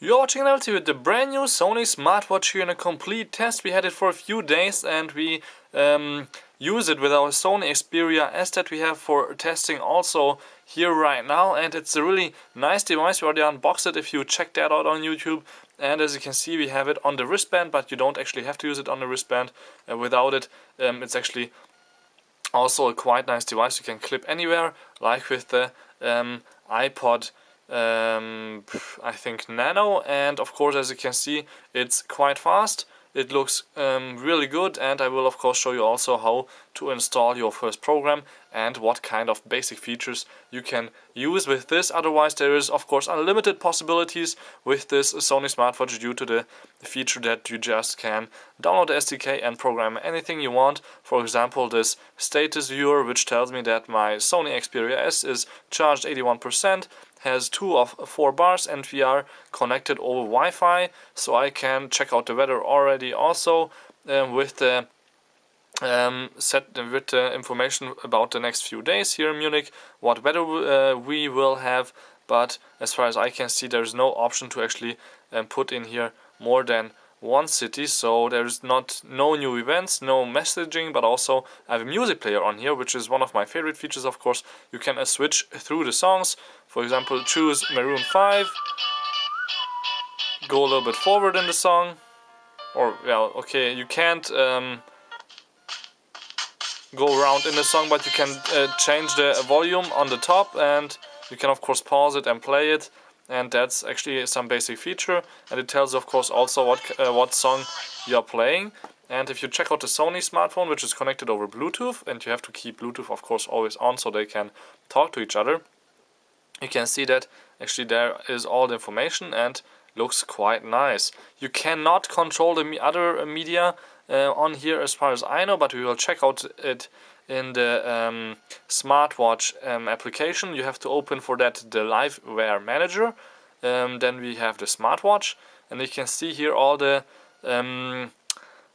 You're watching an LT with the brand new Sony Smartwatch here in a complete test. We had it for a few days and we use it with our Sony Xperia S that we have for testing also here right now. And it's a really nice device. We already unboxed it if you check that out on YouTube. And as you can see, we have it on the wristband, but you don't actually have to use it on the wristband. Without it, it's actually also a quite nice device. You can clip anywhere, like with the iPod I think Nano, and of course, as you can see, it's quite fast. It looks really good, and I will of course show you also how to install your first program and what kind of basic features you can use with this. Otherwise, there is of course unlimited possibilities with this Sony Smartwatch due to the feature that you just can download the SDK and program anything you want. For example, this status viewer, which tells me that my Sony Xperia S is charged 81%, has 2 of 4 bars, and we are connected over Wi-Fi, so I can check out the weather already also with the information about the next few days here in Munich, what weather we will have. But as far as I can see, there's no option to actually put in here more than one city, so there's no new events, no messaging, but also I have a music player on here, which is one of my favorite features. Of course, you can switch through the songs. For example, choose Maroon 5, go a little bit forward in the song, or well, okay, you can't go around in the song, but you can change the volume on the top, and you can of course pause it and play it. And that's actually some basic feature, and it tells of course also what song you are playing. And if you check out the Sony smartphone, which is connected over Bluetooth, and you have to keep Bluetooth of course always on so they can talk to each other, you can see that actually there is all the information and looks quite nice. You cannot control the other media on here as far as I know, but we will check out it in the smartwatch application. You have to open for that the Liveware Manager. Then we have the smartwatch, and you can see here all the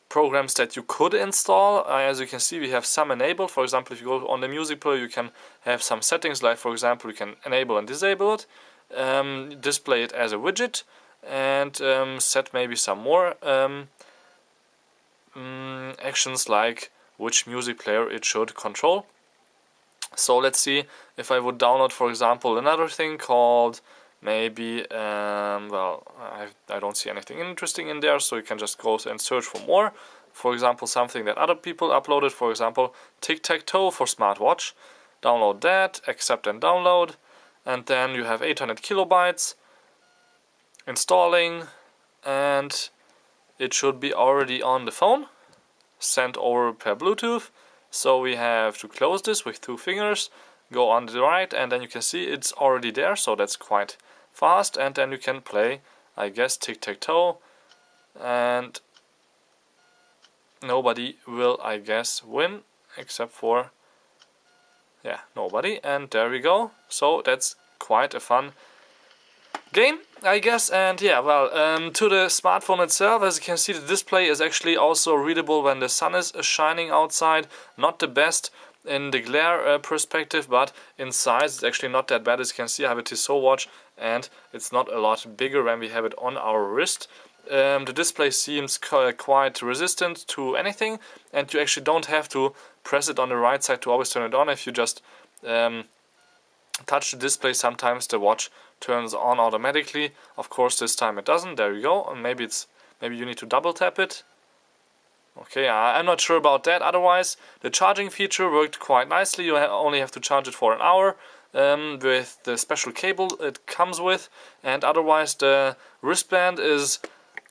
programs that you could install. As you can see, we have some enabled. For example, if you go on the music player, you can have some settings, like for example, you can enable and disable it, display it as a widget, and set maybe some more actions like which music player it should control. So let's see if I would download, for example, another thing called maybe well, I don't see anything interesting in there, so you can just go and search for more. For example, something that other people uploaded, for example, tic-tac-toe for smartwatch. Download that, accept and download, and then you have 800 kilobytes installing, and it should be already on the phone, sent over per Bluetooth. So we have to close this with 2 fingers, go on the right, and then you can see it's already there, so that's quite fast. And then you can play, I guess, tic-tac-toe, and nobody will, I guess, win except for, yeah, nobody. And there we go. So that's quite a fun game, I guess. And yeah, well, to the smartphone itself, as you can see, the display is actually also readable when the sun is shining outside. Not the best in the glare perspective, but in size it's actually not that bad. As you can see, I have a Tissot watch, and it's not a lot bigger when we have it on our wrist. The display seems quite resistant to anything, and you actually don't have to press it on the right side to always turn it on. If you just touch the display, sometimes the watch turns on automatically. Of course, this time it doesn't. There you go. And maybe you need to double tap it. Okay, I'm not sure about that. Otherwise, the charging feature worked quite nicely. You only have to charge it for an hour with the special cable it comes with, and otherwise the wristband is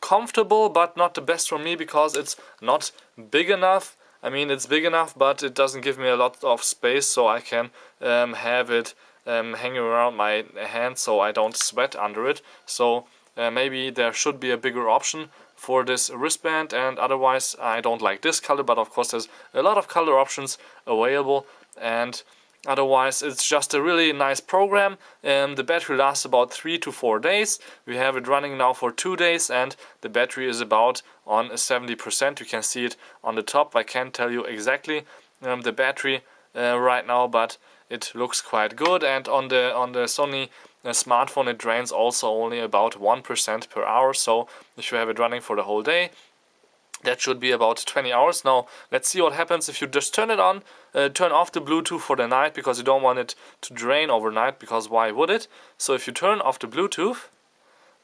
comfortable, but not the best for me because it's not big enough. I mean, it's big enough, but it doesn't give me a lot of space, so I can have it hanging around my hand so I don't sweat under it. So maybe there should be a bigger option for this wristband. And otherwise, I don't like this color, but of course there's a lot of color options available, and otherwise it's just a really nice program. The battery lasts about 3 to 4 days. We have it running now for 2 days, and the battery is about on 70%. You can see it on the top. I can't tell you exactly the battery right now, but it looks quite good. And on the Sony smartphone, it drains also only about 1% per hour. So if you have it running for the whole day, that should be about 20 hours. Now let's see what happens if you just turn it on, turn off the Bluetooth for the night, because you don't want it to drain overnight, because why would it? So if you turn off the Bluetooth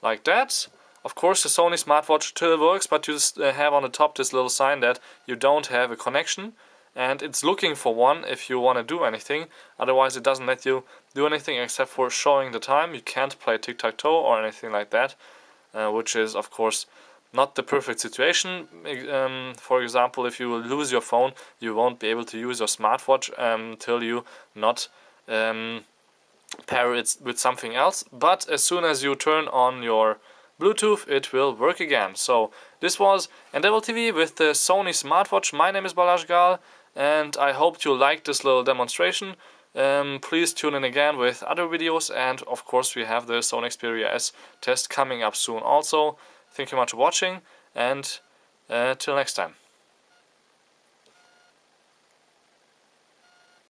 like that, of course the Sony Smartwatch still works, but you just have on the top this little sign that you don't have a connection, and it's looking for one if you want to do anything. Otherwise it doesn't let you do anything except for showing the time. You can't play tic-tac-toe or anything like that, which is of course not the perfect situation. For example, if you lose your phone, you won't be able to use your smartwatch till you not pair it with something else. But as soon as you turn on your Bluetooth, it will work again. So this was Endeavor TV with the Sony Smartwatch. My name is Balázs Gál, and I hope you liked this little demonstration. Please tune in again with other videos, and of course we have the Sony Xperia S test coming up soon also. Thank you much for watching, and till next time.